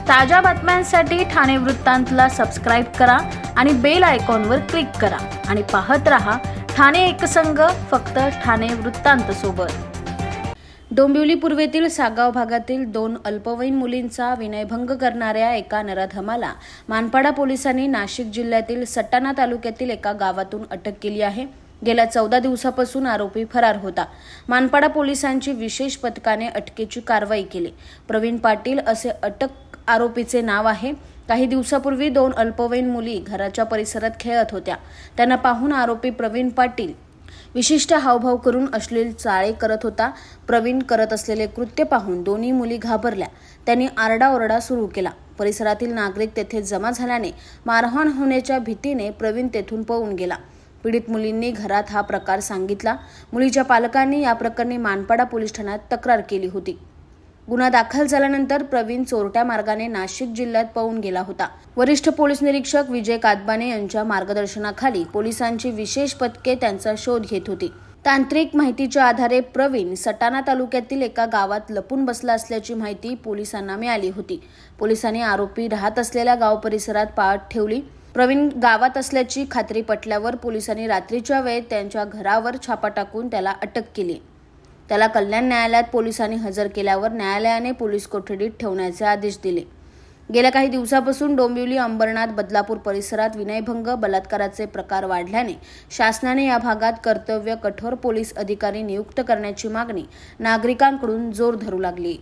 ताज्या बातम्यांसाठी ठाणे वृत्तांतला सबस्क्राइब करा आणि बेल आयकॉनवर क्लिक करा आणि पाहत रहा ठाणे एकसंघ, फक्त ठाणे वृत्तांत सोबत। डोंबिवली पूर्वेतील सागाव भागातील 2 अल्पवयीन मुलींचा विनयभंग करणाऱ्या एका नराधमाला मानपाडा पोलिसांनी नाशिक जिल्ह्यातील सटाणा तालुक्यातील एका गावातून अटक केली आहे। गेल्या 14 दिवसापासून आरोपी फरार होता। मानपाडा पोलिसांची विशेष पथकाने अटकेची कारवाई केली। प्रवीण पाटील असे अटक आरोपीचे नाव आहे। काही दिवसापूर्वी 2 अल्पवयीन मुली घराच्या परिसरात खेळत होत्या। त्यांना पाहून आरोपी प्रवीण पाटील विशिष्ट हावभाव करून अश्लील चाळे करत होता। प्रवीण करत असलेले कृत्य पाहून दोन्ही मुली घाबरल्या। त्यांनी आरडाओरडा सुरू केला। परिसरातील नागरिक तेथे जमा झाल्याने मारहाण होण्याच्या भीतीने प्रवीण तेथून पळून गेला। पीडित मुलींनी घरात हा प्रकार सांगितला। मुलीच्या पालकांनी या प्रकरणी मानपाडा पोलीस ठाण्यात तक्रार केली होती। गुन्हा दाखल झाल्यानंतर प्रवीण चोरट्या मार्गाने नाशिक जिल्ह्यात पळून गेला होता। वरिष्ठ पोलीस निरीक्षक विजय कातबाने यांच्या मार्गदर्शनाखाली पोलिसांची विशेष पथके त्यांचा शोध घेत होती। तांत्रिक माहितीच्या आधारे प्रवीण सटाणा तालुक्यातील एका गावात लपून बसला असल्याची माहिती पोलिसांना मिळाली होती। पोलिसांनी आरोपी राहत असलेल्या गाव परिसरात पाळत ठेवली। प्रवीण गावात असल्याची खात्री पटल्यावर पोलिसांनी रात्रीच्या वेळेत त्यांच्या घरावर छापा टाकून त्याला अटक केली। त्याला कल्याण न्यायालयात पोलिसांनी हजर केल्यावर न्यायालयाने पोलीस कोठडीत ठेवण्याचे आदेश दिले। गेल्या काही दिवसापासून डोंबिवली, अंबरनाथ, बदलापूर परिसरात विनयभंग, बलात्काराचे प्रकार वाढल्याने शासनाने या भागात कर्तव्य कठोर पोलीस अधिकारी नियुक्त करण्याची मागणी नागरिकांकडून जोर धरू लागली।